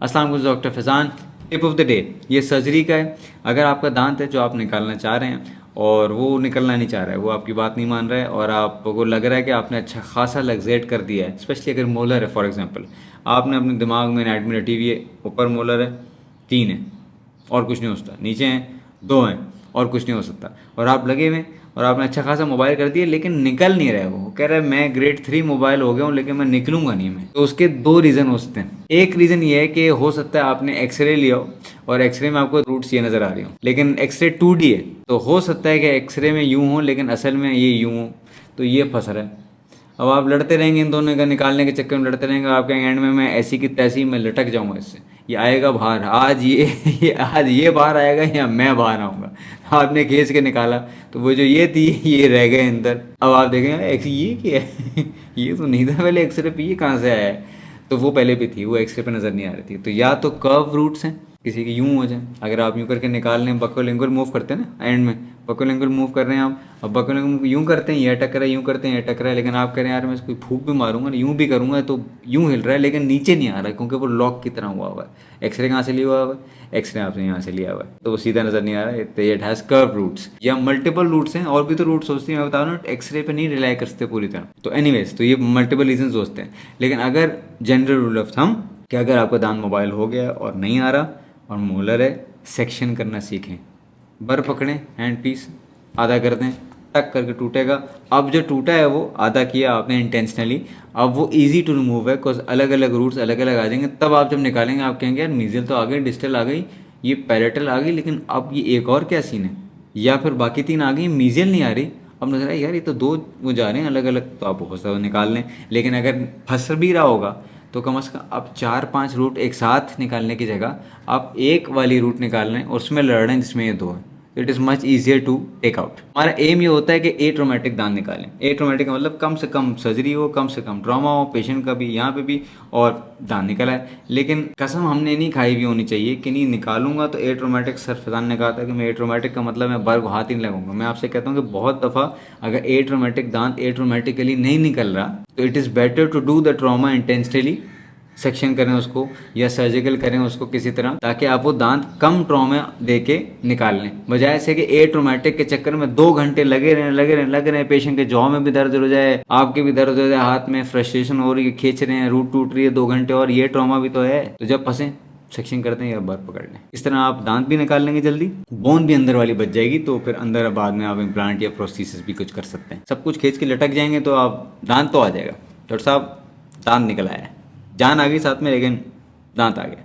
अस्सलाम वालेकुम doctor Faizan. Tip of the day, ये सर्जरी का है। अगर आपका दांत है जो आप निकालना चाह रहे हैं और वो निकलना नहीं चाह रहा है, वो आपकी बात नहीं मान रहा है और आपको लग रहा है कि आपने अच्छा खासा लग्जेट कर दिया है, स्पेशली अगर मोलर है। फॉर एग्जांपल, आपने अपने दिमाग में एनाटमी रटी हुई है, ऊपर मोलर है 3 है और कुछ नहीं हो सकता, नीचे हैं 2 हैं और कुछ नहीं हो सकता, और आप लगे हुए और आपने अच्छा खासा मोबाइल कर दिया लेकिन निकल नहीं रहा है। वो कह रहा है मैं ग्रेड 3 मोबाइल हो गया हूँ लेकिन मैं निकलूंगा नहीं। मैं तो उसके 2 रीज़न हो सकते हैं। एक रीज़न ये है कि हो सकता है आपने एक्सरे लिया हो और एक्सरे में आपको रूट्स ये नज़र आ रही हो, लेकिन एक्सरे 2D है, तो हो सकता है कि एक्सरे में यूँ हो लेकिन असल में ये यूँ हो, तो ये फंस रहा है। अब आप लड़ते रहेंगे, इन दोनों का निकालने के चक्कर में लड़ते रहेंगे, आप कहेंगे एंड में मैं ऐसी की तैसी मैं लटक जाऊंगा इससे, ये आएगा बाहर, आज आज ये बाहर आएगा या मैं बाहर आऊँगा। आपने खींच के निकाला तो वो जो ये थी ये रह गए अंदर। अब आप देखेंगे ये क्या है ये तो नहीं था पहले एक्सरे पे, ये कहाँ से आया है? तो वो पहले भी थी, वो एक्सरे पे नज़र नहीं आ रही थी। तो या तो कर्व रूट्स हैं, किसी की यूं हो जाए, अगर आप यूं करके निकाल लें, बकोलिंगुअल मूव करते हैं ना एंड में, बकोलिंगुअल मूव कर रहे हैं आप, अब बकोलिंगुअल यूं करते हैं ये अटक रहा है, यूं करते हैं ये अटक रहा है, लेकिन आप कह रहे हैं यार मैं इसको फूंक भी मारूंगा, यूं भी करूंगा तो यूं हिल रहा है लेकिन नीचे नहीं आ रहा है क्योंकि वो लॉक की तरह हुआ हुआ है। एक्सरे कहाँ से लिया हुआ है? एक्सरे आपने यहाँ से लिया हुआ है, तो वो सीधा नजर नहीं आ रहा है, तो इट हैज़ कर्व रूट्स या मल्टीपल रूट्स हैं। और भी तो रूट्स होती हैं, मैं बता रहा हूँ, एक्सरे पे नहीं रिलाई कर सकते पूरी तरह। तो एनीवेज, तो ये मल्टीपल रीजन होते हैं। लेकिन अगर जनरल रूल ऑफ थंब कि अगर आपका दांत मोबाइल हो गया और नहीं आ रहा और मोलर है, सेक्शन करना सीखें। बर पकड़ें, हैंड पीस आधा कर दें, टक करके टूटेगा। अब जो टूटा है वो आधा किया आपने इंटेंशनली, अब वो इजी टू रिमूव है बिकॉज अलग अलग रूट्स अलग अलग आ जाएंगे। तब आप जब निकालेंगे आप कहेंगे यार मीजल तो आ गई, डिस्टल आ गई, ये पैरेटल आ गई, लेकिन अब ये एक और क्या सीन है? या फिर बाकी 3 आ गई, मीजल नहीं आ रही, अब नजर आया यार ये तो 2 वो जा रहे हैं अलग अलग, तो आप बहुत सारा निकाल लें। लेकिन अगर फंस भी रहा होगा तो कम से कम आप 4-5 रूट एक साथ निकालने की जगह आप एक वाली रूट निकाल लें और उसमें लड़ रहे हैं जिसमें ये 2 है। It is much easier to take out. हमारा एम ये होता है कि ए ट्रोमेटिक दांत निकालें। ए ट्रोमेटिक का मतलब कम से कम सर्जरी हो, कम से कम ट्रॉमा हो पेशेंट का भी, यहाँ पे भी, और दांत निकला है। लेकिन कसम हमने नहीं खाई हुई होनी चाहिए कि नहीं निकालूंगा तो ए ट्रोमेटिक। सर फैज़ान ने कहा था कि मैं ए ट्रोमेटिक का मतलब मैं बार को हाथ ही नहीं लगाऊंगा। मैं आपसे कहता हूँ कि बहुत दफ़ा अगर ए ट्रोमेटिक दांत ए ट्रोमेटिकली नहीं निकल रहा तो it is better to do the trauma intentionally, section करें उसको या सर्जिकल करें उसको किसी तरह, ताकि आप वो दांत कम ट्रॉमा दे के निकाल लें, बजाय से कि ए ट्रोमेटिक के चक्कर में 2 घंटे लगे रहें, पेशेंट के जॉ में भी दर्द हो जाए, आपके भी दर्द हो जाए, हाथ में फ्रस्ट्रेशन हो रही है, खींच रहे हैं, रूट टूट रही है 2 घंटे, और ये ट्रॉमा भी तो है। तो जब फंसे सेक्शन करते हैं या बार पकड़ लें। इस तरह आप दांत भी निकाल लेंगे जल्दी, बोन भी अंदर वाली बच जाएगी, तो फिर अंदर बाद में आप इम्प्लांट या प्रोस्थेसिस भी कुछ कर सकते हैं। सब कुछ खींच के लटक जाएंगे तो आप दांत तो आ जाएगा। डॉक्टर साहब दांत निकल आया है, जान आ गई साथ में लेकिन दांत आ गया।